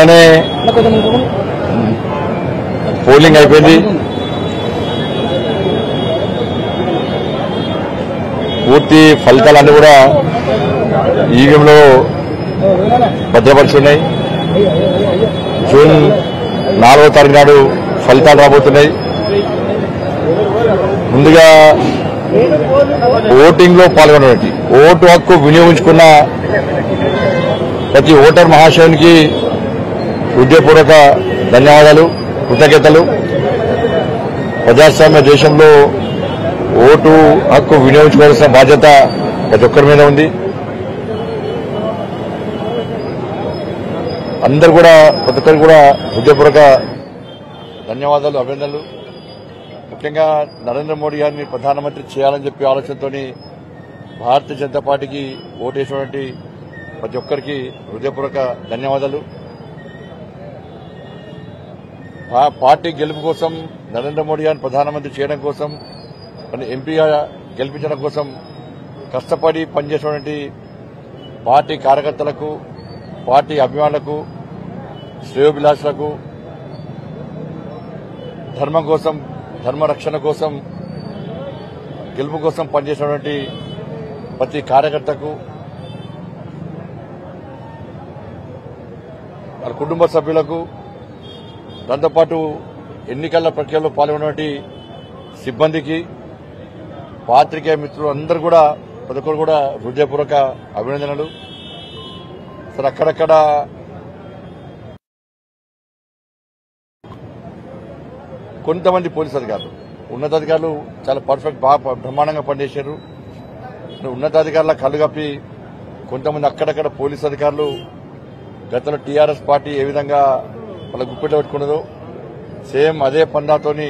నిన్ననే పోలింగ్ అయిపోయింది. పూర్తి ఫలితాలన్నీ కూడా ఈవీఎంలో భద్రపరుచున్నాయి. జూన్ 4వ తారీఖు నాడు ఫలితాలు రాబోతున్నాయి. ముందుగా ఓటింగ్ లో పాల్గొనడానికి ఓటు హక్కు వినియోగించుకున్న ప్రతి ఓటర్ మహాశయునికి హృదయపూర్వక ధన్యవాదాలు, కృతజ్ఞతలు. ప్రజాస్వామ్య దేశంలో ఓటు హక్కు వినియోగించుకోవాల్సిన బాధ్యత ప్రతి ఒక్కరి మీద ఉంది. అందరూ కూడా ప్రతి ఒక్కరికి కూడా హృదయపూర్వక ధన్యవాదాలు, అభినందనలు. ముఖ్యంగా నరేంద్ర మోడీ గారిని ప్రధానమంత్రి చేయాలని చెప్పి ఆలోచనతో భారతీయ జనతా పార్టీకి ఓటేసినటువంటి ప్రతి ఒక్కరికి హృదయపూర్వక ధన్యవాదాలు. పార్టీ గెలుపు కోసం, నరేంద్ర మోడీ గారిని ప్రధానమంత్రి చేయడం కోసం, ఎంపీగా గెలిపించడం కోసం కష్టపడి పనిచేసినటువంటి పార్టీ కార్యకర్తలకు, పార్టీ అభిమానులకు, శ్రేయోభిలాషులకు, ధర్మం కోసం, ధర్మ రక్షణ కోసం, గెలుపు కోసం పనిచేసినటువంటి ప్రతి కార్యకర్తకు, వాళ్ళ కుటుంబ సభ్యులకు, దాంతోపాటు ఎన్నికల ప్రక్రియలో పాల్గొన్నటువంటి సిబ్బందికి, పాత్రికేయ మిత్రులు అందరూ కూడా ప్రతి ఒక్కరు కూడా హృదయపూర్వక అభినందనలు. సరే, అక్కడక్కడ కొంతమంది పోలీసు అధికారులు, ఉన్నతాధికారులు చాలా పర్ఫెక్ట్, బాగా బ్రహ్మాండంగా పనిచేశారు. ఉన్నతాధికారుల కళ్ళు కప్పి కొంతమంది అక్కడక్కడ పోలీసు అధికారులు గతంలో టీఆర్ఎస్ పార్టీ ఏ విధంగా వాళ్ళ గుప్పెట్లో పెట్టుకున్నదో సేమ్ అదే పందాతోని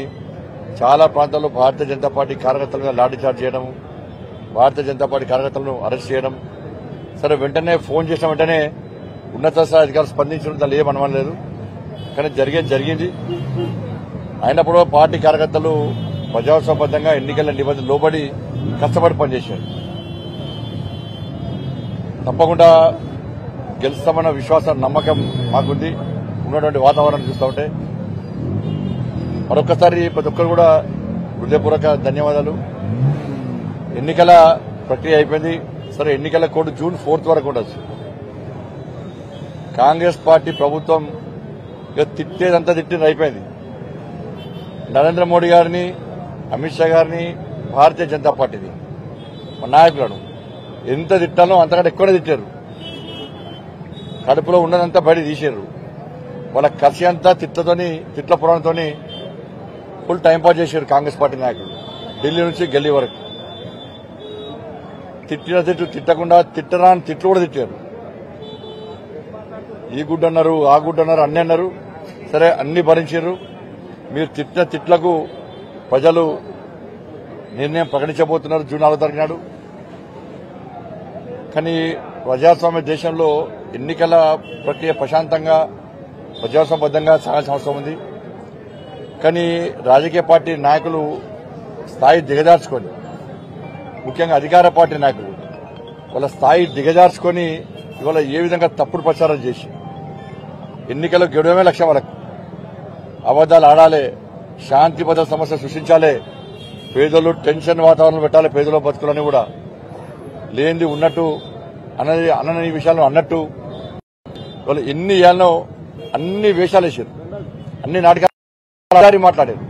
చాలా ప్రాంతాల్లో భారతీయ జనతా పార్టీ కార్యకర్తల మీద లాఠీ చార్జ్ చేయడం, భారతీయ జనతా పార్టీ కార్యకర్తలను అరెస్ట్ చేయడం. సరే, వెంటనే ఫోన్ చేసిన వెంటనే ఉన్నత స్థాయి అధికారులు స్పందించడం దాన్ని ఏమనలేదు. కానీ జరిగింది. అయినప్పుడు పార్టీ కార్యకర్తలు ప్రజాస్వామ్యబద్ధంగా ఎన్నికల నిబంధనలు లోబడి కష్టపడి పనిచేశారు. తప్పకుండా గెలుస్తామన్న విశ్వాసం, నమ్మకం మాకుంది. ఉన్నటువంటి వాతావరణం చూస్తూ ఉంటే మరొకసారి ప్రతి ఒక్కరు కూడా హృదయపూర్వక ధన్యవాదాలు. ఎన్నికల ప్రక్రియ అయిపోయింది. సరే, ఎన్నికల కోడ్ జూన్ 4 వరకు ఉండొచ్చు. కాంగ్రెస్ పార్టీ ప్రభుత్వం ఇక తిట్టేదంతా తిట్టింది, అయిపోయింది. నరేంద్ర మోడీ గారిని, అమిత్ షా గారిని, భారతీయ జనతా పార్టీని, మా నాయకులను ఎంత తిట్టాలో అంతకంటే ఎక్కువనే తిట్టారు. కడుపులో ఉన్నదంతా బయట తీశారు. వాళ్ళ కసి అంతా తిట్ల పురాణంతోని ఫుల్ టైంపాస్ చేశారు కాంగ్రెస్ పార్టీ నాయకులు, ఢిల్లీ నుంచి గల్లీ వరకు. తిట్టిన తిట్టకుండా తిట్టరాని తిట్లు కూడా తిట్టారు. ఈ గుడ్డు అన్నారు, ఆ గుడ్డు అన్నారు, అన్ని అన్నారు. సరే, అన్ని భరించారు. మీరు తిట్టిన తిట్లకు ప్రజలు నిర్ణయం ప్రకటించబోతున్నారు జూన్ 4వ తారీఖు నాడు. కానీ ప్రజాస్వామ్య దేశంలో ఎన్నికల ప్రక్రియ ప్రశాంతంగా, ప్రజాస్వామ్యబద్ధంగా సాగాల్సిన అవసరం ఉంది. కానీ రాజకీయ పార్టీ నాయకులు స్థాయి దిగజార్చుకొని, ముఖ్యంగా అధికార పార్టీ నాయకులు వాళ్ళ స్థాయి దిగజార్చుకొని ఇవాళ ఏ విధంగా తప్పుడు ప్రచారం చేసి ఎన్నికల్లో గెలవడమే లక్ష్యం. వాళ్ళకు అబద్దాలు ఆడాలి, శాంతి భద్రత సమస్య సృష్టించాలి, పేదలు టెన్షన్ వాతావరణం పెట్టాలి, పేదల బతుకులని కూడా లేనిది ఉన్నట్టు అన్నని విషయాలను అన్నట్టు వాళ్ళు ఎన్ని ఏళ్ళనో అన్ని వేషాలు వేసారు, అన్ని నాటకాలు మాట్లాడారు.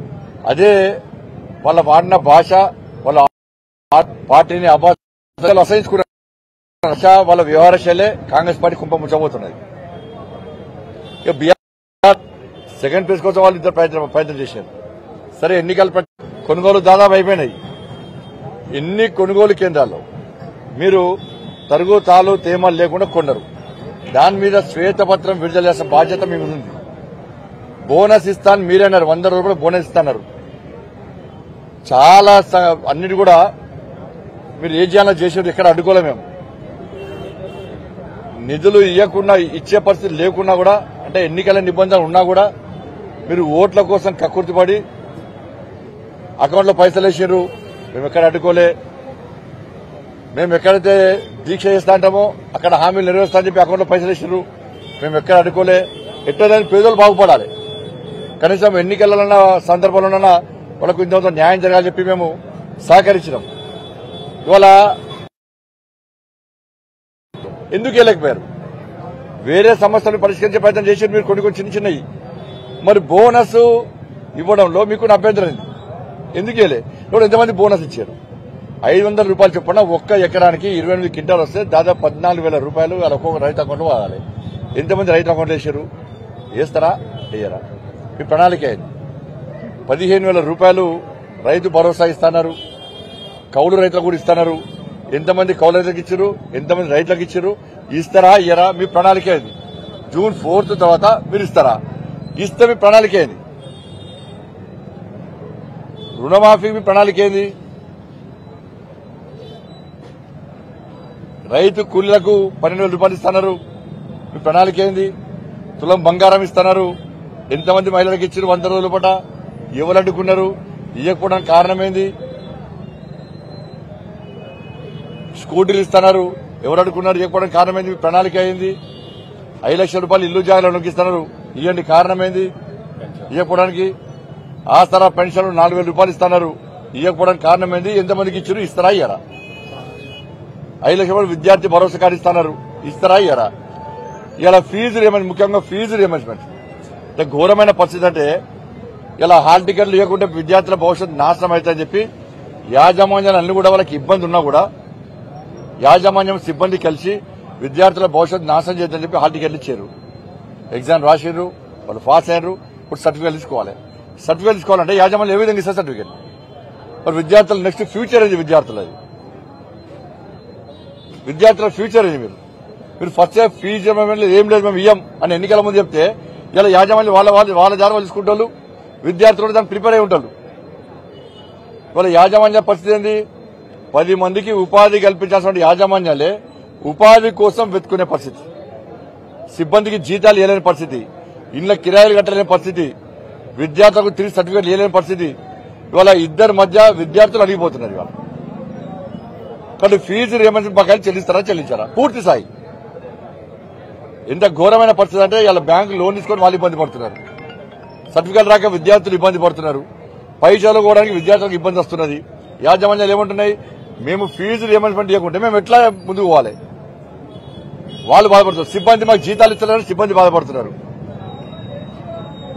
అదే వాళ్ళ వాడిన భాష, వాళ్ళ పార్టీని అబద్ధాలు అసహించుకున్న వాళ్ళ వ్యవహార శైలే కాంగ్రెస్ పార్టీ కుంప ముచ్చబోతున్నది. ఇక బీఆర్ సెకండ్ ప్లేస్ కోసం వాళ్ళు ఇద్దరు ప్రయత్నం చేశారు. సరే, ఎన్నికల కొనుగోలు దాదాపు అయిపోయినాయి. ఎన్ని కొనుగోలు కేంద్రాల్లో మీరు తరుగు తాలు తేమలు లేకుండా కొన్నారు. దాని మీద శ్వేతపత్రం విడుదల చేసిన బాధ్యత మీ ఉంది. బోనస్ ఇస్తాను మీరే అన్నారు, 100 రూపాయలు బోనస్ ఇస్తాన్నారు. చాలా అన్నిటి కూడా మీరు ఏ చేయాలో చేసారు, ఎక్కడ అడ్డుకోలే. మేము నిధులు ఇవ్వకుండా, ఇచ్చే పరిస్థితి లేకున్నా కూడా, అంటే ఎన్నికల నిబంధనలు ఉన్నా కూడా మీరు ఓట్ల కోసం కక్కుర్తిపడి అకౌంట్లో పైసలు వేసారు. మేము ఎక్కడ అడ్డుకోలే. మేము ఎక్కడైతే దీక్ష చేస్తా అంటామో అక్కడ హామీలు నెరవేరుస్తా అని చెప్పి అకౌంట్లో పైసలు వేసారు. మేము ఎక్కడ అడ్డుకోలే. ఎట్లా పేదలు బాగుపడాలి, కనీసం ఎన్నికల సందర్భంలోనన్నా వాళ్ళకు ఇంత న్యాయం జరగాలని చెప్పి మేము సహకరించినాం. ఇవాళ ఎందుకు వెళ్ళకపోయారు? వేరే సమస్యలు పరిష్కరించే ప్రయత్నం చేసి మీరు కొన్ని చిన్న చిన్నవి. మరి బోనస్ ఇవ్వడంలో మీకు అభ్యంతరం ఉంది, ఎందుకు వెళ్ళే? ఇప్పుడు ఎంతమంది బోనస్ ఇచ్చారు? 500 రూపాయలు చొప్పున ఒక్క ఎకరానికి 28 క్వింటాలు వస్తే దాదాపు 14,000 రూపాయలు వాళ్ళ ఒక్కొక్క రైతు అకౌంట్లో వాడాలి. ఎంతమంది రైతు అకౌంట్లో వేసారు? వేస్తారా వేయరా? మీ ప్రణాళిక అయింది. 15,000 రూపాయలు రైతు భరోసా ఇస్తున్నారు, కౌలు రైతులకు కూడా ఇస్తున్నారు. ఎంతమంది కౌలు రైతులకు ఇచ్చారు, ఎంతమంది రైతులకు ఇచ్చారు? ఇస్తారా ఇయ్యరా? మీ ప్రణాళిక అయింది. జూన్ 4 తర్వాత మీరు ఇస్తారా? ఇస్తే మీ ప్రణాళిక ఏంది? రుణమాఫీ మీ ప్రణాళిక ఏంది? రైతు కూలీలకు 12,000 రూపాయలు ఇస్తున్నారు, మీ ప్రణాళిక ఏంది? తులం బంగారం ఇస్తున్నారు, ఎంతమంది మహిళలకు ఇచ్చారు? 100 రోజుల పాట ఎవరు అడ్డుకున్నారు? ఇవ్వకపోవడానికి కారణం ఏంది? స్కూటీలు ఇస్తున్నారు, ఎవరు అడ్డుకున్నారు? ఇవ్వకపోవడానికి కారణం ఏంది? మీ ప్రణాళిక అయింది. 5 లక్షల రూపాయలు ఇల్లు జాగాలో నొక్కిస్తున్నారు, ఇవ్వండి, కారణం ఏంది? ఇవ్వకపోవడానికి. ఆసరా పెన్షన్లు 4,000 రూపాయలు ఇస్తున్నారు, ఇవ్వకపోవడానికి కారణం ఏంది? ఎంతమందికి ఇచ్చారు? ఇస్తారా ఇయ్యరా? 5 లక్షల రూపాయలు విద్యార్థి భరోసా కార్డు ఇస్తున్నారు, ఇస్తారా ఇయ్యరా? ఇలా ఫీజు రియంబర్స్మెంట్, ముఖ్యంగా ఫీజు రియంబర్స్మెంట్ ఘోరమైన పరిస్థితి. అంటే ఇలా హాల్ టికెట్లు ఇవ్వకుంటే విద్యార్థుల భవిష్యత్తు నాశనం అవుతుందని చెప్పి యాజమాన్యాలు అన్ని కూడా వాళ్ళకి ఇబ్బంది ఉన్నా కూడా యాజమాన్యం సిబ్బంది కలిసి విద్యార్థుల భవిష్యత్తు నాశనం చేద్దని చెప్పి హాల్ టికెట్లు ఇచ్చారు. ఎగ్జామ్ రాసిర్రు, వాళ్ళు పాస్ అయ్యారు, ఇప్పుడు సర్టిఫికేట్ తీసుకోవాలి. సర్టిఫికేట్ తీసుకోవాలంటే యాజమాన్యం ఏ విధంగా ఇస్తారు సర్టిఫికేట్? మరి విద్యార్థుల నెక్స్ట్ ఫ్యూచర్ ఏంది? విద్యార్థులది విద్యార్థుల ఫ్యూచర్ ఏంది? మీరు ఫస్ట్ ఫీజు ఏం లేదు మేము ఇయ్యం అని ఎన్నికల ముందు చెప్తే ఇలా యాజమాన్యం వాళ్ళ దారి వాళ్ళు తీసుకుంటారు, విద్యార్థులు దాన్ని ప్రిపేర్ అయి ఉంటారు. వాళ్ళ యాజమాన్య పరిస్థితి ఏంది? 10 మందికి ఉపాధి కల్పించాల్సిన యాజమాన్యాలే ఉపాధి కోసం వెతుకునే పరిస్థితి, సిబ్బందికి జీతాలు ఇవ్వలేని పరిస్థితి, ఇళ్ల కిరాయిలు కట్టలేని పరిస్థితి, విద్యార్థులకు తిరిగి సర్టిఫికేట్ ఇవ్వలేని పరిస్థితి. ఇవాళ ఇద్దరి మధ్య విద్యార్థులు అడిగిపోతున్నారు. ఇవాళ కానీ ఫీజు రియంబర్స్మెంట్ బకాయిలు చెల్లిస్తారా చెల్లించారా? పూర్తి స్థాయి. ఎంత ఘోరమైన పరిస్థితి అంటే ఇలా బ్యాంకు లోన్ తీసుకొని వాళ్ళు ఇబ్బంది పడుతున్నారు, సర్టిఫికేట్ రాక విద్యార్థులు ఇబ్బంది పడుతున్నారు, పై చదువుకోవడానికి విద్యార్థులకు ఇబ్బంది వస్తున్నది. యాజమాన్యాలు ఏమంటున్నాయి? మేము ఫీజు రియంబర్స్మెంట్ ఇవ్వకుంటే మేము ఎట్లా ముందుకు పోవాలి? వాళ్ళు బాధపడుతున్నారు. సిబ్బంది మాకు జీతాలు ఇస్తున్నారు, సిబ్బంది బాధపడుతున్నారు.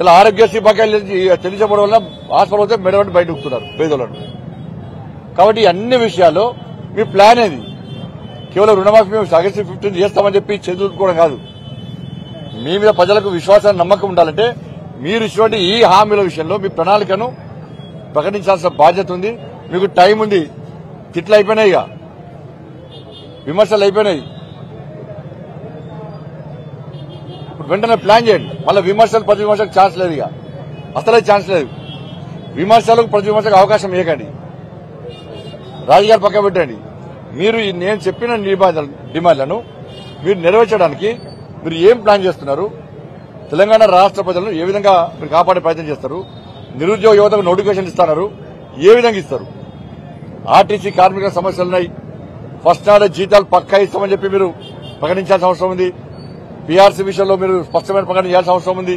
ఇలా ఆరోగ్యశ్రీ బకాయిలు చెల్లించబడడం వల్ల హాస్పిటల్ వస్తే మెడవంటి బయట ఉక్కుతున్నారు పేదలను. కాబట్టి అన్ని విషయాల్లో మీ ప్లాన్ ఏది? కేవలం రుణమాఫీ మేము ఆగస్టు 15 చేస్తామని చెప్పి చదువుకోవడం కాదు. మీ మీద ప్రజలకు విశ్వాసాన్ని నమ్మకం ఉండాలంటే మీరు ఇచ్చినటువంటి ఈ హామీల విషయంలో మీ ప్రణాళికను ప్రకటించాల్సిన బాధ్యత ఉంది. మీకు టైం ఉంది. తిట్లు అయిపోయినాయి, ఇక విమర్శలు అయిపోయినాయి. ఇప్పుడు వెంటనే ప్లాన్ చేయండి. మళ్ళీ విమర్శలు ప్రతి విమర్శకు ఛాన్స్ లేదు, ఇక అసలే ఛాన్స్ లేదు. విమర్శలకు ప్రతి విమర్శకు అవకాశం ఇవ్వకండి, రాజకీయాలు పక్క పెట్టండి. మీరు నేను చెప్పిన డిమాండ్లను మీరు నెరవేర్చడానికి మీరు ఏం ప్లాన్ చేస్తున్నారు? తెలంగాణ రాష్ట్ర ప్రజలను ఏ విధంగా మీరు కాపాడే ప్రయత్నం చేస్తారు? నిరుద్యోగ యువతకు నోటిఫికేషన్ ఇస్తున్నారు, ఏ విధంగా ఇస్తారు? ఆర్టీసీ కార్మికుల సమస్యలున్నాయి, ఫస్ట్ నాడే జీతాలు పక్కా ఇస్తామని చెప్పి మీరు ప్రకటించాల్సిన అవసరం ఉంది. పీఆర్సీ విషయంలో మీరు స్పష్టమైన ప్రకటన చేయాల్సిన అవసరం ఉంది.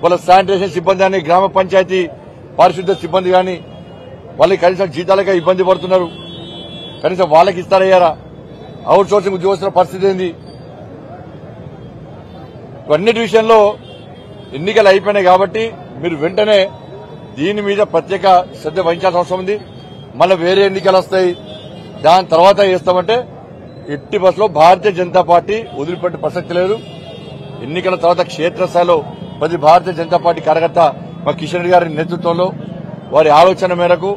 వాళ్ళ శానిటేషన్ సిబ్బంది కానీ, గ్రామ పంచాయతీ పారిశుద్ధ్య సిబ్బంది కానీ వాళ్ళకి కనీసం జీతాలకే ఇబ్బంది పడుతున్నారు, కనీసం వాళ్ళకి ఇస్తారయ్యారా? అవుట్ సోర్సింగ్ ఉద్యోగస్తుల పరిస్థితి ఏంది? ఇవన్నిటి విషయంలో ఎన్నికలు అయిపోయినాయి కాబట్టి మీరు వెంటనే దీని మీద ప్రత్యేక శ్రద్ధ వహించాల్సిన అవసరం ఉంది. మళ్ళీ వేరే ఎన్నికలు వస్తాయి, దాని తర్వాత చేస్తామంటే ఎట్టి బస్సులో భారతీయ జనతా పార్టీ వదిలిపెట్టే ప్రసక్తి లేదు. ఎన్నికల తర్వాత క్షేత్రస్థాయిలో ప్రతి భారతీయ జనతా పార్టీ కార్యకర్త మా కిషన్ రెడ్డి గారి నేతృత్వంలో, వారి ఆలోచన మేరకు,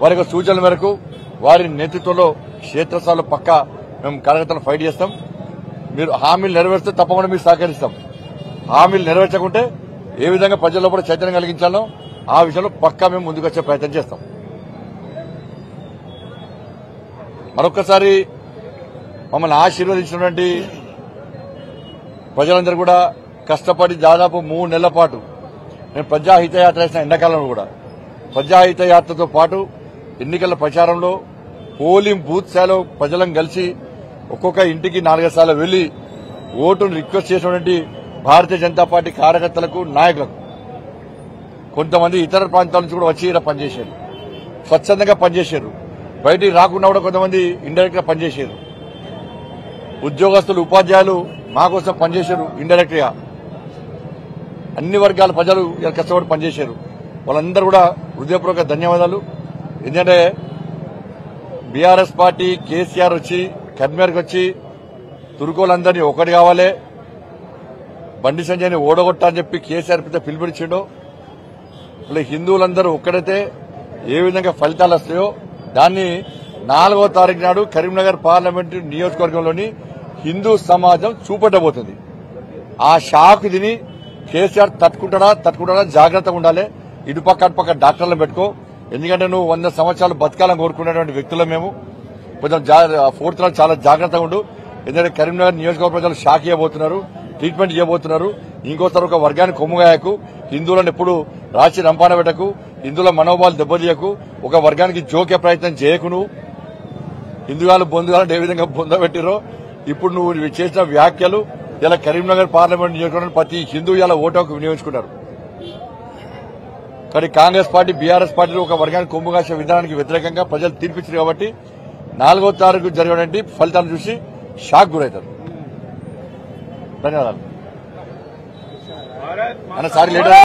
వారి యొక్క సూచనల మేరకు, వారి నేతృత్వంలో క్షేత్రస్థాయిలో పక్కా మేము కార్యకర్తలు ఫైట్ చేస్తాం. మీరు హామీలు నెరవేర్స్తే తప్పకుండా మీరు సహకరిస్తాం. హామీలు నెరవేర్చకుంటే ఏ విధంగా ప్రజల్లో కూడా చైతన్యం కలిగించాలో ఆ విషయంలో పక్కా మేము ముందుకు వచ్చే ప్రయత్నం చేస్తాం. మరొక్కసారి మమ్మల్ని ఆశీర్వదించినటువంటి ప్రజలందరూ కూడా కష్టపడి దాదాపు 3 నెలల పాటు నేను ప్రజాహితయాత్ర చేసిన ఎండాకాలంలో కూడా ప్రజాహితయాత్రతో పాటు ఎన్నికల ప్రచారంలో పోలింగ్ బూత్ స్థాయిలో ప్రజలను కలిసి ఒక్కొక్క ఇంటికి 4 సార్లు వెళ్లి ఓటును రిక్వెస్ట్ చేసినటువంటి భారతీయ జనతా పార్టీ కార్యకర్తలకు నాయకులకు కొంతమంది ఇతర ప్రాంతాల నుంచి కూడా వచ్చి ఇక్కడ పనిచేశారు, స్వచ్ఛందంగా పనిచేశారు. బయటికి రాకుండా కూడా కొంతమంది ఇండైరెక్ట్ గా పనిచేశారు. ఉద్యోగస్తులు, ఉపాధ్యాయులు మా కోసం పనిచేశారు ఇండైరెక్ట్ గా. అన్ని వర్గాల ప్రజలు ఇలా కష్టపడి పనిచేశారు. వాళ్ళందరూ కూడా హృదయపూర్వక ధన్యవాదాలు. ఎందుకంటే బీఆర్ఎస్ పార్టీ కేసీఆర్ వచ్చి కర్మేర్కి వచ్చి తురుకోలందరినీ ఒకటి కావాలి, బండి సంజయ్ని ఓడగొట్టా అని చెప్పి కేసీఆర్ పెద్ద పిలుపునిచ్చిండో, ఇలా హిందువులందరూ ఒక్కడైతే ఏ విధంగా ఫలితాలు వస్తాయో దాన్ని 4వ తారీఖు నాడు కరీంనగర్ పార్లమెంటు నియోజకవర్గంలోని హిందూ సమాజం చూపెట్టబోతుంది. ఆ షాక్ తిని కేసీఆర్ తట్టుకుంటాడా జాగ్రత్తగా ఉండాలి. ఇటుపక్క అటుపక్క డాక్టర్లను పెట్టుకో. ఎందుకంటే నువ్వు 100 సంవత్సరాలు బతకాలని కోరుకునేటువంటి వ్యక్తులు మేము. కొంచెం 4th నాడు చాలా జాగ్రత్తగా ఉండు. ఎందుకంటే కరీంనగర్ నియోజకవర్గ ప్రజలు షాక్ ఇవ్వబోతున్నారు, ట్రీట్మెంట్ చేయబోతున్నారు. ఇంకోసారి ఒక వర్గాన్ని కొమ్ముగాయకు, హిందువులను ఎప్పుడు రాచి రంపాన పెట్టకు, హిందువుల మనోభావాలు దెబ్బతీయకు, ఒక వర్గానికి జోకే ప్రయత్నం చేయకు. నువ్వు హిందువులు బొందుగాలను ఏ విధంగా బొందబెట్టిరో ఇప్పుడు నువ్వు చేసిన వ్యాఖ్యలు ఇలా కరీంనగర్ పార్లమెంట్ నియోజకవర్గంలో ప్రతి హిందూ ఇలా ఓటుకు వినియోగించుకున్నారు. కానీ కాంగ్రెస్ పార్టీ, బీఆర్ఎస్ పార్టీలు ఒక వర్గానికి కొమ్ముగాసే విధానానికి వ్యతిరేకంగా ప్రజలు తీర్పిచ్చారు. కాబట్టి 4వ తారీఖు జరిగినటువంటి ఫలితాలను చూసి షాక్ గురవుతారు. ధన్యవాదాలు. Sorry later